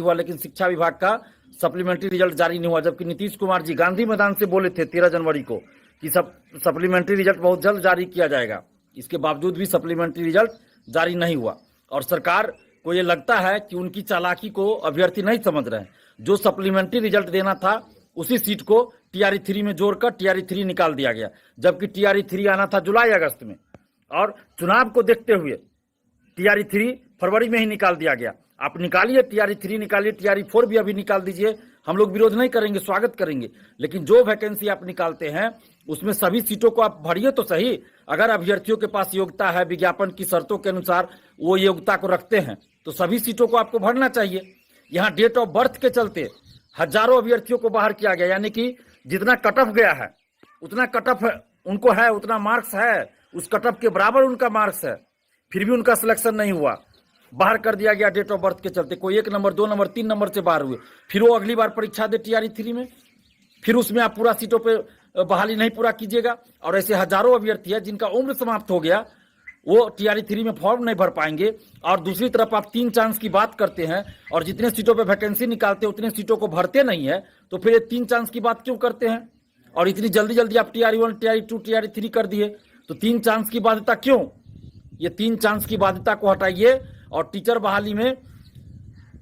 हुआ, लेकिन शिक्षा विभाग का सप्लीमेंट्री रिजल्ट जारी नहीं हुआ। जबकि नीतीश कुमार जी गांधी मैदान से बोले थे 13 जनवरी को कि सप्लीमेंट्री रिजल्ट बहुत जल्द जारी किया जाएगा। इसके बावजूद भी सप्लीमेंट्री रिजल्ट जारी नहीं हुआ और सरकार को ये लगता है कि उनकी चालाकी को अभ्यर्थी नहीं समझ रहे हैं। जो सप्लीमेंट्री रिजल्ट देना था उसी सीट को टीआरई 3 में जोड़कर टीआरई 3 निकाल दिया गया, जबकि टीआरई 3 आना था जुलाई अगस्त में और चुनाव को देखते हुए टीआरई 3 फरवरी में ही निकाल दिया गया। आप निकालिए टीआरई 3 निकालिए, टीआरई 4 भी अभी निकाल दीजिए, हम लोग विरोध नहीं करेंगे, स्वागत करेंगे। लेकिन जो वैकेंसी आप निकालते हैं उसमें सभी सीटों को आप भरिए तो सही। अगर अभ्यर्थियों के पास योग्यता है, विज्ञापन की शर्तों के अनुसार वो योग्यता को रखते हैं, तो सभी सीटों को आपको भरना चाहिए। यहाँ डेट ऑफ बर्थ के चलते हजारों अभ्यर्थियों को बाहर किया गया, यानी कि जितना कट ऑफ गया है उतना कट ऑफ उनको है, उतना मार्क्स है, उस कट ऑफ के बराबर उनका मार्क्स है, फिर भी उनका सिलेक्शन नहीं हुआ, बाहर कर दिया गया डेट ऑफ बर्थ के चलते। कोई 1 नंबर 2 नंबर 3 नंबर से बाहर हुए, फिर वो अगली बार परीक्षा दे टीआरई 3 में, फिर उसमें आप पूरा सीटों पे बहाली नहीं पूरा कीजिएगा। और ऐसे हजारों अभ्यर्थी है जिनका उम्र समाप्त हो गया, वो टीआरई 3 में फॉर्म नहीं भर पाएंगे। और दूसरी तरफ आप 3 चांस की बात करते हैं और जितने सीटों पे वैकेंसी निकालते हैं उतने सीटों को भरते नहीं है, तो फिर ये 3 चांस की बात क्यों करते हैं? और इतनी जल्दी जल्दी आप टीआरई 1 टीआरई 2 टीआरई 3 कर दिए, तो 3 चांस की बाध्यता क्यों? ये 3 चांस की बाध्यता को हटाइए और टीचर बहाली में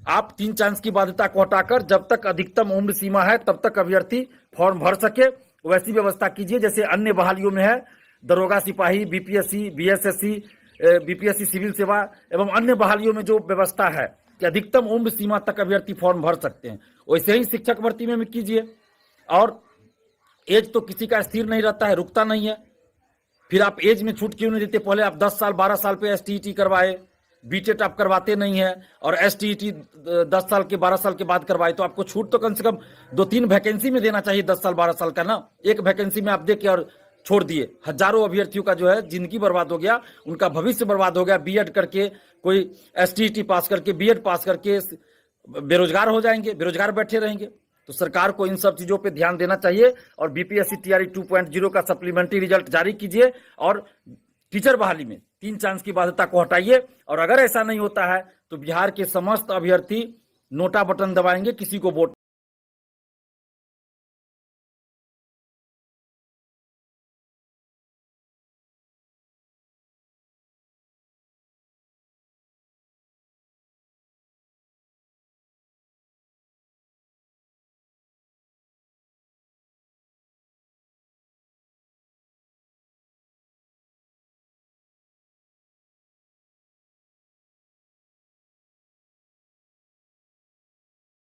आप 3 चांस की बाध्यता को हटाकर जब तक अधिकतम उम्र सीमा है तब तक अभ्यर्थी फॉर्म भर सके वैसी व्यवस्था कीजिए जैसे अन्य बहालियों में है। दरोगा सिपाही, बीपीएससी, बीएसएससी, बीपीएससी सिविल सेवा एवं अन्य बहालियों में जो व्यवस्था है कि अधिकतम उम्र सीमा तक अभ्यर्थी फॉर्म भर सकते हैं, वैसे ही शिक्षक भर्ती में कीजिए। और एज तो किसी का स्थिर नहीं रहता है, रुकता नहीं है। फिर आप एज में छूट क्यों नहीं देते? पहले आप 10 साल 12 साल पे एसटीईटी करवाए, बीटेट आप करवाते नहीं है, और एसटीईटी 10 साल के 12 साल के बाद करवाए, तो आपको छूट तो कम से कम 2-3 वैकेंसी में देना चाहिए 10 साल 12 साल का ना। एक वैकेंसी में आप दे के और छोड़ दिए। हजारों अभ्यर्थियों का जो है जिंदगी बर्बाद हो गया, उनका भविष्य बर्बाद हो गया। बीएड करके, कोई एसटीईटी पास करके, बीएड पास करके बेरोजगार हो जाएंगे, बेरोजगार बैठे रहेंगे। तो सरकार को इन सब चीजों पे ध्यान देना चाहिए और बीपीएससी टीआरई 2.0 का सप्लीमेंट्री रिजल्ट जारी कीजिए और टीचर बहाली में 3 चांस की बाध्यता को हटाइए। और अगर ऐसा नहीं होता है तो बिहार के समस्त अभ्यर्थी नोटा बटन दबाएंगे, किसी को वोट